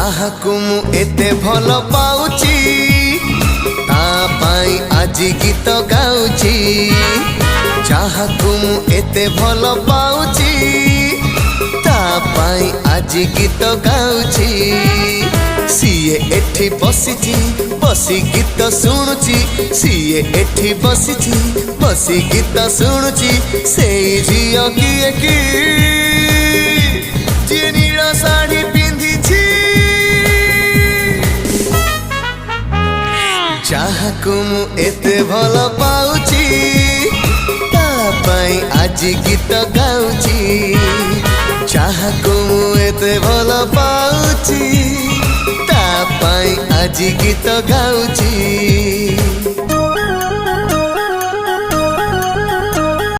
ଯାହାକୁ ମୁଁ ଏତେ ଭଲ ପାଉଛି ତା ପାଇଁ ଆଜି ଗୀତ ଗାଉଛି। ଯାହାକୁ ମୁଁ ଏତେ ଭଲ ପାଉଛି ତା ପାଇଁ ଆଜି ଗୀତ ଗାଉଛି। ସିଏ ଏଠି ବସିଛି ବସି ଗୀତ ଶୁଣୁଛି। ସିଏ ଏଠି ବସିଛି ବସି ଗୀତ ଶୁଣୁଛି। ସେଇ ଝିଅ କିଏ କି ଯିଏ ନୀଳ ଶାଢ଼ୀ ପିନ୍ଧିଛି। ଯାହାକୁ ମୁଁ ଏତେ ଭଲ ପାଉଛି ତା ପାଇଁ ଆଜି ଗୀତ ଗାଉଛି। ଯାହାକୁ ମୁଁ ଏତେ ଭଲ ପାଉଛି ତା ପାଇଁ ଆଜି ଗୀତ ଗାଉଛି।